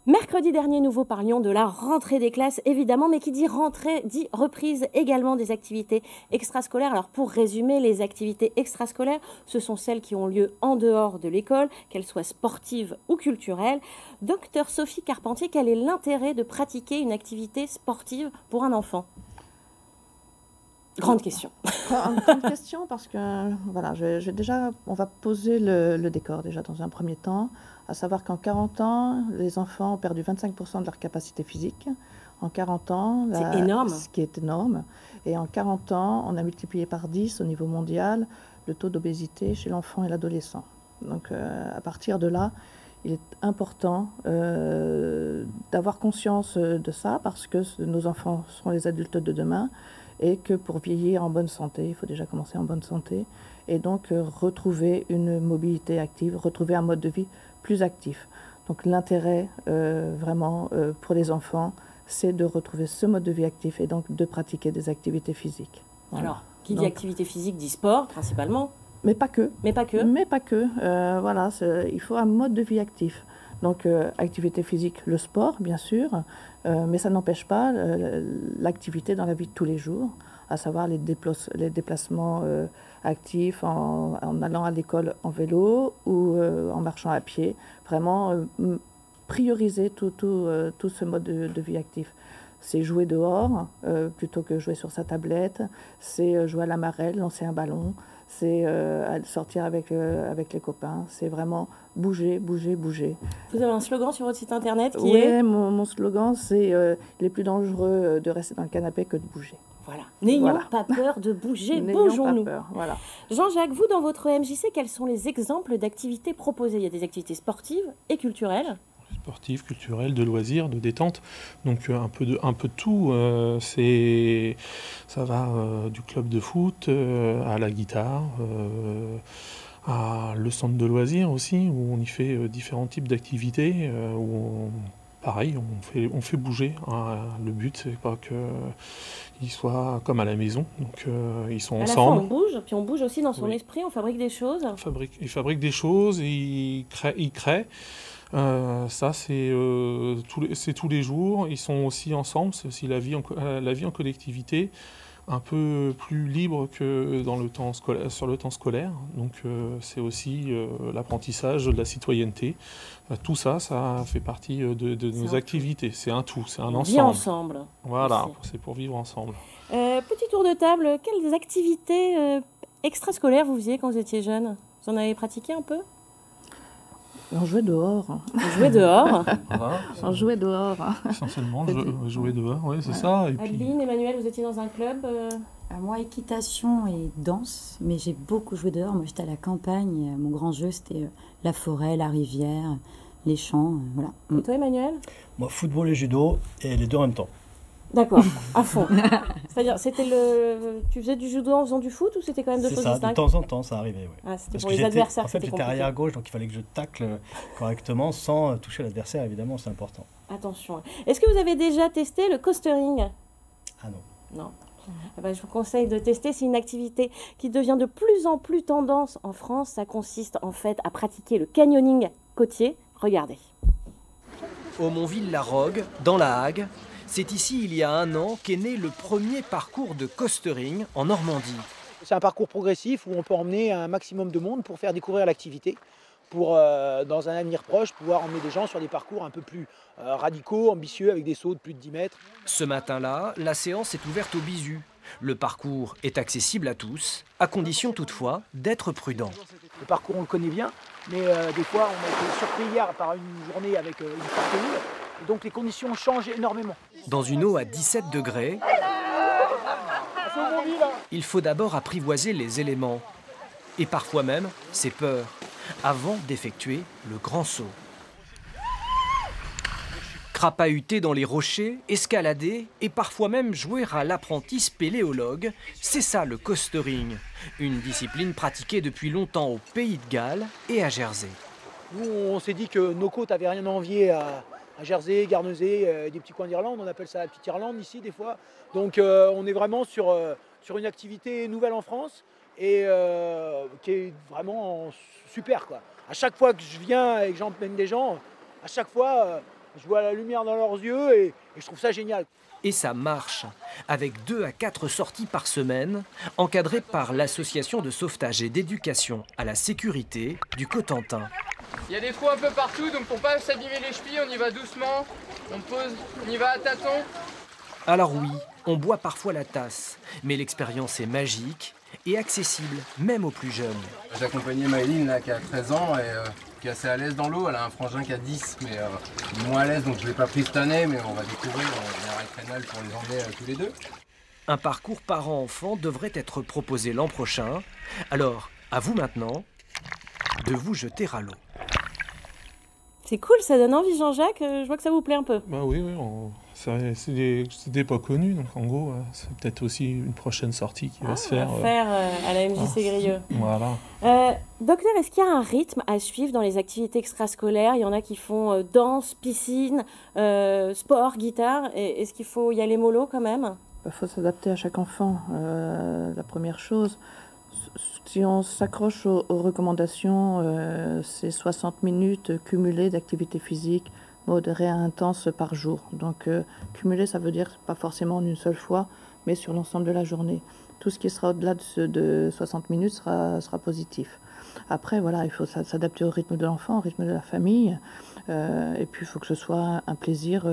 Mercredi dernier, nous vous parlions de la rentrée des classes, évidemment, mais qui dit rentrée dit reprise également des activités extrascolaires. Alors pour résumer, les activités extrascolaires, ce sont celles qui ont lieu en dehors de l'école, qu'elles soient sportives ou culturelles. Docteur Sophie Carpentier, quel est l'intérêt de pratiquer une activité sportive pour un enfant ? Grande question. Grande question parce que voilà, on va poser le décor déjà dans un premier temps, à savoir qu'en 40 ans, les enfants ont perdu 25% de leur capacité physique. En 40 ans, c'est énorme. Ce qui est énorme. Et en 40 ans, on a multiplié par 10 au niveau mondial le taux d'obésité chez l'enfant et l'adolescent. Donc à partir de là, il est important d'avoir conscience de ça parce que nos enfants seront les adultes de demain. Et que pour vieillir en bonne santé, il faut déjà commencer en bonne santé, et donc retrouver une mobilité active, retrouver un mode de vie plus actif. Donc l'intérêt vraiment pour les enfants, c'est de retrouver ce mode de vie actif et donc de pratiquer des activités physiques. Voilà. Alors, qui dit activité physique dit sport principalement. Mais pas que. Mais pas que. Mais pas que. Voilà, il faut un mode de vie actif. Donc, activité physique, le sport, bien sûr, mais ça n'empêche pas l'activité dans la vie de tous les jours, à savoir les déplacements actifs en allant à l'école en vélo ou en marchant à pied. Vraiment, prioriser tout ce mode de vie actif. C'est jouer dehors plutôt que jouer sur sa tablette, c'est jouer à la marelle, lancer un ballon, c'est sortir avec les copains, c'est vraiment bouger, bouger, bouger. Vous avez un slogan sur votre site internet qui est... Oui, mon slogan c'est il est plus dangereux de rester dans le canapé que de bouger. Voilà. N'ayons pas peur de bouger, bougeons-nous. Voilà. Jean-Jacques, vous, dans votre MJC, quels sont les exemples d'activités proposées ? Il y a des activités sportives et culturelles. Sportifs, culturels, de loisirs, de détente, donc un peu de tout. Ça va du club de foot à la guitare, à le centre de loisirs aussi, où on y fait différents types d'activités, pareil, on fait bouger. Le but, c'est pas qu'ils soient comme à la maison, donc ils sont ensemble. À la fois, on bouge, puis on bouge aussi dans son esprit, on fabrique des choses. Ils fabriquent des choses, ils créent. Ça, c'est tous les jours. Ils sont aussi ensemble. C'est aussi la vie en collectivité, un peu plus libre que dans le temps scolaire, sur le temps scolaire. Donc, c'est aussi l'apprentissage de la citoyenneté. Tout ça, ça fait partie de nos activités. C'est un tout, c'est un ensemble. Vivre ensemble. Voilà, c'est pour vivre ensemble. Petit tour de table. Quelles activités extrascolaires vous faisiez quand vous étiez jeune ? Vous en avez pratiqué un peu ? On jouait dehors. On jouait dehors. Voilà, on jouait dehors. Essentiellement, jouer dehors, oui, c'est ça. Et Adeline, puis... Emmanuel, vous étiez dans un club Moi, équitation et danse, mais j'ai beaucoup joué dehors. Moi, j'étais à la campagne. Mon grand jeu, c'était la forêt, la rivière, les champs. Voilà. Et toi, Emmanuel ? Moi, football et judo, et les deux en même temps. D'accord, à fond. C'est-à-dire, tu faisais du judo en faisant du foot ou c'était quand même deux choses distinctes ? De temps en temps, ça arrivait, oui. Ah, c'était pour les adversaires, en fait, j'étais arrière gauche, donc il fallait que je tacle correctement sans toucher l'adversaire, évidemment, c'est important. Attention. Est-ce que vous avez déjà testé le coastering ? Ah non. Non. Je vous conseille de tester. C'est une activité qui devient de plus en plus tendance en France. Ça consiste en fait à pratiquer le canyoning côtier. Regardez. Au Montville-la-Rogue, dans la Hague, c'est ici, il y a 1 an, qu'est né le premier parcours de coastering en Normandie. C'est un parcours progressif où on peut emmener un maximum de monde pour faire découvrir l'activité, pour, dans un avenir proche, pouvoir emmener des gens sur des parcours un peu plus radicaux, ambitieux, avec des sauts de plus de 10 mètres. Ce matin-là, la séance est ouverte au bisu. Le parcours est accessible à tous, à condition toutefois d'être prudent. Le parcours, on le connaît bien, mais des fois, on a été surpris hier par une journée avec une forte houle. Donc les conditions changent énormément. Dans une eau à 17 degrés, il faut d'abord apprivoiser les éléments. Et parfois même ses peurs, avant d'effectuer le grand saut. Crapahuter dans les rochers, escalader et parfois même jouer à l'apprenti spéléologue, c'est ça le coastering. Une discipline pratiquée depuis longtemps au Pays de Galles et à Jersey. Nous, on s'est dit que nos côtes n'avaient rien à envier à Jersey, Guernesey, des petits coins d'Irlande, on appelle ça la petite Irlande ici des fois. Donc on est vraiment sur une activité nouvelle en France et qui est vraiment super, quoi. À chaque fois que je viens et que j'emmène des gens, à chaque fois je vois la lumière dans leurs yeux et je trouve ça génial. Et ça marche, avec 2 à 4 sorties par semaine, encadrées par l'association de sauvetage et d'éducation à la sécurité du Cotentin. Il y a des trous un peu partout, donc pour pas s'abîmer les chevilles, on y va doucement, on pose, on y va à tâtons. Alors oui, on boit parfois la tasse, mais l'expérience est magique et accessible, même aux plus jeunes. J'ai accompagné Maëline là, qui a 13 ans et qui est assez à l'aise dans l'eau. Elle a un frangin qui a 10, mais moins à l'aise, donc je ne l'ai pas pris cette année, mais on va découvrir. On viendra avec Rénal pour les emmener tous les deux. Un parcours parents-enfants devrait être proposé l'an prochain. Alors, à vous maintenant de vous jeter à l'eau. C'est cool, ça donne envie, Jean-Jacques. Je vois que ça vous plaît un peu. Bah oui, c'est des pas connus, donc en gros, c'est peut-être aussi une prochaine sortie qui va se faire. À la MJC Grieux. Voilà. Docteur, est-ce qu'il y a un rythme à suivre dans les activités extrascolaires? Il y en a qui font danse, piscine, sport, guitare. Est-ce qu'il faut y aller mollo quand même? Il faut s'adapter à chaque enfant. La première chose, si on s'accroche aux recommandations, c'est 60 minutes cumulées d'activité physique modérée à intense par jour. Donc cumulé, ça veut dire pas forcément en une seule fois, mais sur l'ensemble de la journée. Tout ce qui sera au-delà de 60 minutes sera positif. Après, voilà, il faut s'adapter au rythme de l'enfant, au rythme de la famille. Et puis, il faut que ce soit un plaisir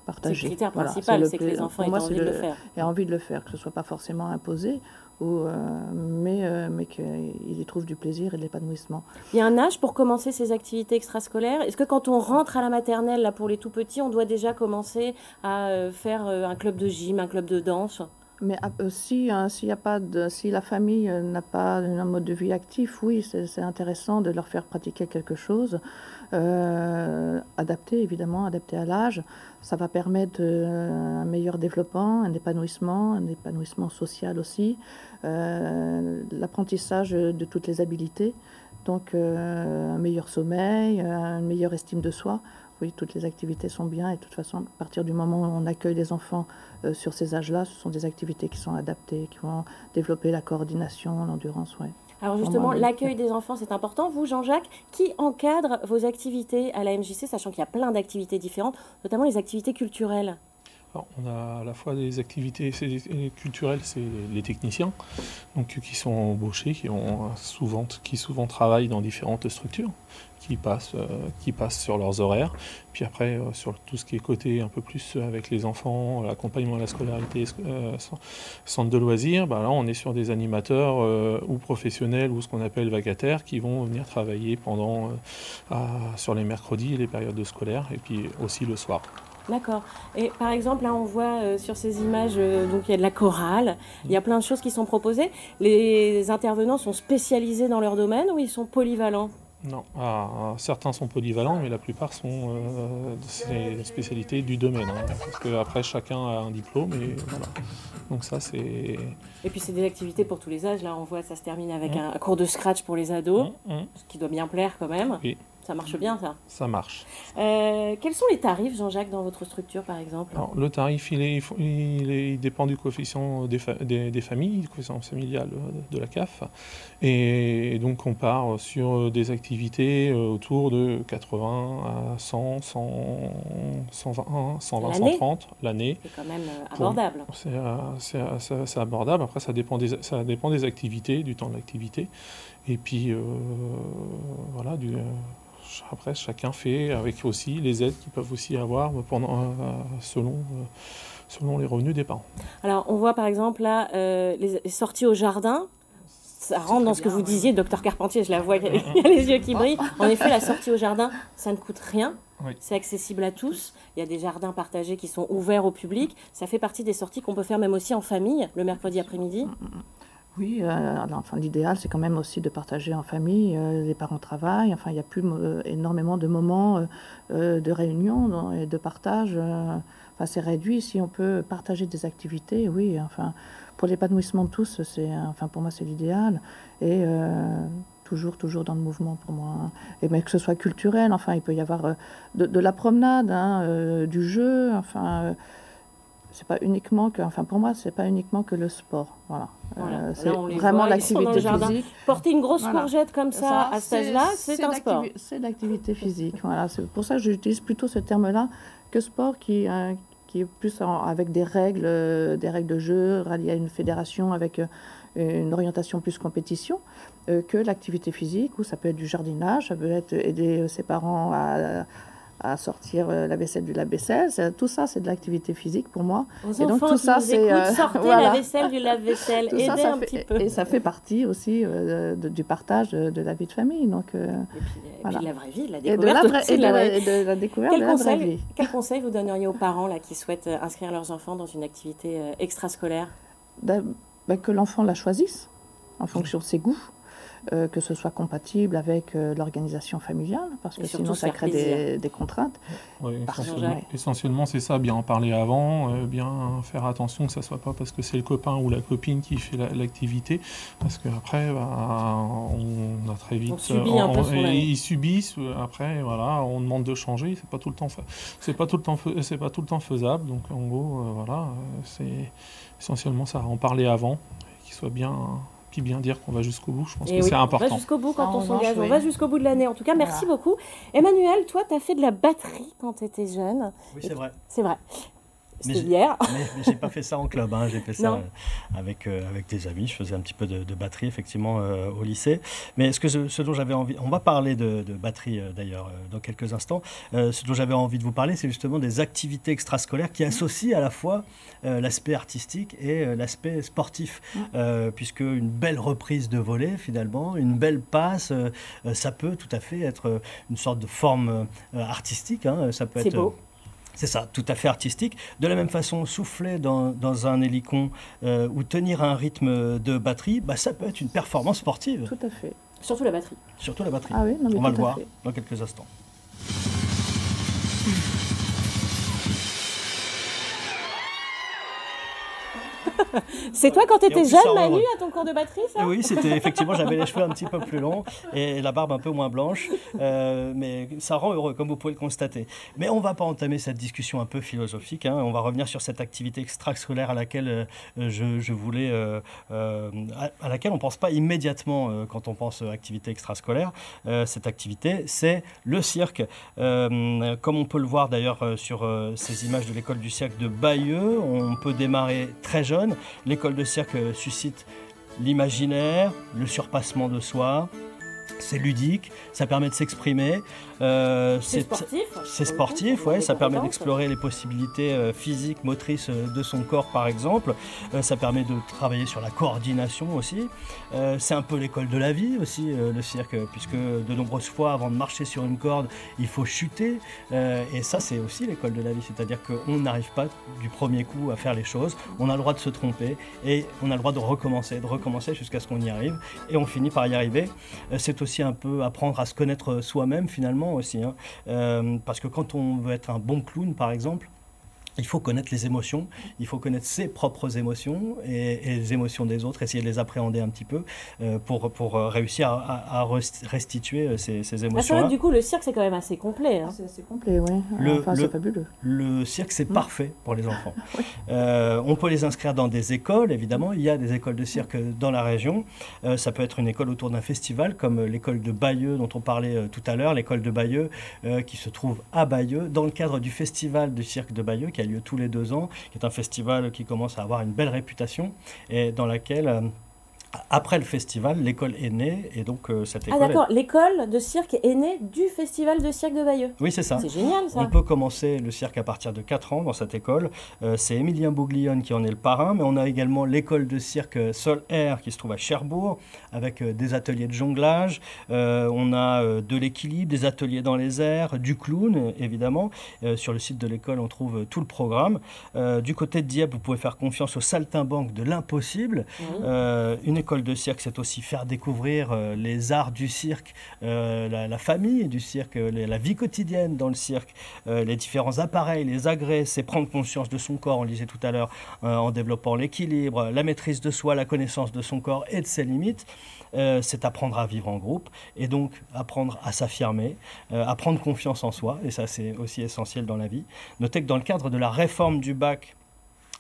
partagé. C'est le critère voilà, principal, c'est que les enfants aient envie de le faire. Aient envie de le faire, que ce ne soit pas forcément imposé, mais qu'ils y trouvent du plaisir et de l'épanouissement. Il y a un âge pour commencer ces activités extrascolaires? Est-ce que quand on rentre à la maternelle, là, pour les tout-petits, on doit déjà commencer à faire un club de gym, un club de danse? Mais si la famille n'a pas un mode de vie actif, oui, c'est intéressant de leur faire pratiquer quelque chose, adapté à l'âge. Ça va permettre un meilleur développement, un épanouissement social aussi, l'apprentissage de toutes les habiletés, donc un meilleur sommeil, une meilleure estime de soi. Oui, toutes les activités sont bien et de toute façon, à partir du moment où on accueille les enfants sur ces âges-là, ce sont des activités qui sont adaptées, qui vont développer la coordination, l'endurance. Ouais. Alors justement, l'accueil des enfants, c'est important. Vous, Jean-Jacques, qui encadre vos activités à la MJC, sachant qu'il y a plein d'activités différentes, notamment les activités culturelles? Alors, on a à la fois des activités culturelles, c'est les techniciens, donc qui sont embauchés, qui souvent travaillent dans différentes structures, qui passent sur leurs horaires. Puis après, sur tout ce qui est côté un peu plus avec les enfants, l'accompagnement à la scolarité, centre de loisirs, là on est sur des animateurs ou professionnels ou ce qu'on appelle vacataires qui vont venir travailler sur les mercredis et les périodes scolaires et puis aussi le soir. D'accord. Et par exemple, là, on voit sur ces images, donc il y a de la chorale, il y a plein de choses qui sont proposées. Les intervenants sont spécialisés dans leur domaine ou ils sont polyvalents? Non, certains sont polyvalents, mais la plupart sont des spécialités du domaine. Parce qu'après, chacun a un diplôme, et voilà. Donc ça, c'est... Et puis c'est des activités pour tous les âges. Là, on voit, ça se termine avec un cours de scratch pour les ados, ce qui doit bien plaire quand même. Oui. Ça marche bien, ça? Ça marche. Quels sont les tarifs, Jean-Jacques, dans votre structure, par exemple? Alors, le tarif, il dépend du coefficient des familles, du coefficient familial de la CAF. Et donc, on part sur des activités autour de 80 à 100, 120, 120, 130 l'année. C'est quand même abordable. C'est abordable. Après, ça dépend des activités, du temps de l'activité. Et puis, voilà, après, chacun fait avec aussi les aides qu'ils peuvent aussi avoir selon les revenus des parents. Alors, on voit par exemple là les sorties au jardin. Ça rentre dans ce que vous disiez, docteur Carpentier, je la vois, il y a les yeux qui brillent. En effet, la sortie au jardin, ça ne coûte rien. Oui. C'est accessible à tous. Il y a des jardins partagés qui sont ouverts au public. Ça fait partie des sorties qu'on peut faire même aussi en famille, le mercredi après-midi. Oui, l'idéal, c'est quand même aussi de partager en famille. Les parents travaillent. Enfin, il n'y a plus énormément de moments de réunion et de partage. C'est réduit. Si on peut partager des activités, oui. Enfin, pour l'épanouissement de tous, pour moi, c'est l'idéal. Et toujours dans le mouvement pour moi. Mais que ce soit culturel. Enfin, il peut y avoir de la promenade, du jeu. Enfin. c'est pas uniquement que, enfin pour moi, c'est pas uniquement que le sport. Voilà. C'est Là, on les vraiment voit, ils sont dans le l'activité jardin. physique. Porter une grosse Voilà. courgette comme ça à cet âge-là, c'est un sport. C'est l'activité physique. Voilà. C'est pour ça que j'utilise plutôt ce terme-là que sport qui est plus avec des règles de jeu, rallié à une fédération avec une orientation plus compétition, que l'activité physique, où ça peut être du jardinage, ça peut être aider ses parents à sortir la vaisselle du lave-vaisselle. Tout ça, c'est de l'activité physique pour moi. Aux et donc enfants tout qui ça, nous écoutent, sortez voilà. la vaisselle du lave-vaisselle, Tout aidez ça, ça un fait, petit peu. et ça fait partie aussi du partage de la vie de famille. Donc, Et voilà. puis de la vraie vie, de la Et de découverte. la, aussi et de la vraie- de la découverte de la vraie vie. Quel conseil vous donneriez aux parents là, qui souhaitent inscrire leurs enfants dans une activité extrascolaire? Que l'enfant la choisisse en fonction de ses goûts, que ce soit compatible avec l'organisation familiale, parce que sinon ça crée des contraintes. Oui, essentiellement, c'est ça, bien en parler avant, bien faire attention que ça ne soit pas parce que c'est le copain ou la copine qui fait l'activité, parce qu'après, on a très vite... On subit un peu son avis. Ils subissent, après, voilà, on demande de changer, c'est pas tout le temps faisable, donc en gros, voilà, c'est essentiellement ça, en parler avant, qu'il soit bien... Puis bien dire qu'on va jusqu'au bout, je pense que c'est important. On va jusqu'au bout quand on s'engage, oui. on va jusqu'au bout de l'année. En tout cas, merci beaucoup. Emmanuel, toi, tu as fait de la batterie quand tu étais jeune. Oui, c'est vrai. C'est vrai. Mais C'était hier. Mais j'ai pas fait ça en club, hein. J'ai fait ça avec des amis. Je faisais un petit peu de batterie, effectivement, au lycée. Mais ce dont j'avais envie... On va parler de batterie, d'ailleurs, dans quelques instants. Ce dont j'avais envie de vous parler, c'est justement des activités extrascolaires qui associent à la fois l'aspect artistique et l'aspect sportif. Puisque une belle reprise de volley, finalement, une belle passe, ça peut tout à fait être une sorte de forme artistique. Hein. Ça peut être... beau. C'est ça, tout à fait artistique. De la même façon, souffler dans un hélicon ou tenir un rythme de batterie, ça peut être une performance sportive. Tout à fait. Surtout la batterie. Surtout la batterie. Ah oui, non, mais on va le tout à voir fait. dans quelques instants. C'est toi quand tu Et en étais plus, jeune, ça Manu, heureux. à ton cours de batterie, ça? Oui, c'était effectivement, j'avais les cheveux un petit peu plus longs et la barbe un peu moins blanche, mais ça rend heureux, comme vous pouvez le constater. Mais on ne va pas entamer cette discussion un peu philosophique, hein. On va revenir sur cette activité extrascolaire à laquelle je voulais, à laquelle on ne pense pas immédiatement quand on pense activité extrascolaire. Cette activité, c'est le cirque. Comme on peut le voir d'ailleurs sur ces images de l'école du cirque de Bayeux, on peut démarrer très jeune. L'école de cirque suscite l'imaginaire, le surpassement de soi. C'est ludique, ça permet de s'exprimer. C'est sportif. C'est sportif, ouais, ça permet d'explorer les possibilités physiques, motrices de son corps par exemple. Ça permet de travailler sur la coordination aussi. C'est un peu l'école de la vie aussi, le cirque, puisque de nombreuses fois, avant de marcher sur une corde, il faut chuter. Et ça, c'est aussi l'école de la vie, c'est-à-dire qu'on n'arrive pas du premier coup à faire les choses. On a le droit de se tromper et on a le droit de recommencer jusqu'à ce qu'on y arrive. Et on finit par y arriver. C'est aussi un peu apprendre à se connaître soi-même finalement aussi, hein. Parce que quand on veut être un bon clown par exemple, il faut connaître les émotions, il faut connaître ses propres émotions et les émotions des autres, essayer de les appréhender un petit peu pour réussir à restituer ces émotions-là. C'est vrai que du coup, le cirque, c'est quand même assez complet. Hein. C'est assez complet, oui. C'est fabuleux. Le cirque, c'est parfait pour les enfants. On peut les inscrire dans des écoles, évidemment. Il y a des écoles de cirque dans la région. Ça peut être une école autour d'un festival, comme l'école de Bayeux, dont on parlait tout à l'heure, l'école de Bayeux, qui se trouve à Bayeux, dans le cadre du festival du cirque de Bayeux, qui a lieu tous les 2 ans, qui est un festival qui commence à avoir une belle réputation et dans laquelle, après le festival, l'école est née et donc cette école... Ah d'accord, l'école de cirque est née du festival de cirque de Bayeux. Oui, c'est ça. C'est génial ça. On peut commencer le cirque à partir de 4 ans dans cette école. C'est Émilien Bouglione qui en est le parrain, mais on a également l'école de cirque Sol Air qui se trouve à Cherbourg avec des ateliers de jonglage. On a de l'équilibre, des ateliers dans les airs, du clown évidemment. Sur le site de l'école, on trouve tout le programme. Du côté de Dieppe, vous pouvez faire confiance au saltimbanque de l'impossible. Une école de cirque, c'est aussi faire découvrir les arts du cirque, la famille du cirque, la vie quotidienne dans le cirque, les différents appareils, les agrès, c'est prendre conscience de son corps, on le disait tout à l'heure, en développant l'équilibre, la maîtrise de soi, la connaissance de son corps et de ses limites. C'est apprendre à vivre en groupe et donc apprendre à s'affirmer, à prendre confiance en soi, et ça c'est aussi essentiel dans la vie. Notez que dans le cadre de la réforme du bac,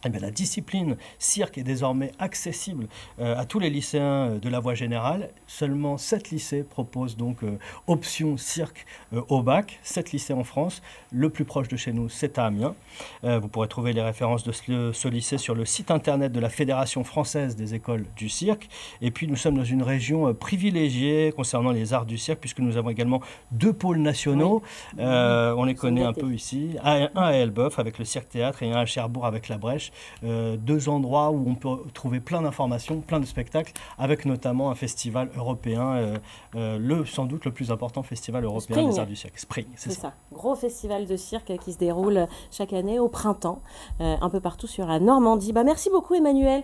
Eh bien, la discipline cirque est désormais accessible à tous les lycéens de la voie générale. Seulement 7 lycées proposent donc option cirque au bac. 7 lycées en France. Le plus proche de chez nous, c'est à Amiens. Vous pourrez trouver les références de ce lycée sur le site internet de la Fédération française des écoles du cirque. Et puis, nous sommes dans une région privilégiée concernant les arts du cirque, puisque nous avons également 2 pôles nationaux. Oui. On les connaît un peu ici. Un à Elbeuf avec le Cirque Théâtre et un à Cherbourg avec la Brèche. 2 endroits où on peut trouver plein d'informations, plein de spectacles, avec notamment un festival européen, sans doute le plus important festival européen des arts du cirque. Spring, c'est ça. Gros festival de cirque qui se déroule chaque année au printemps, un peu partout sur la Normandie. Merci beaucoup Emmanuel.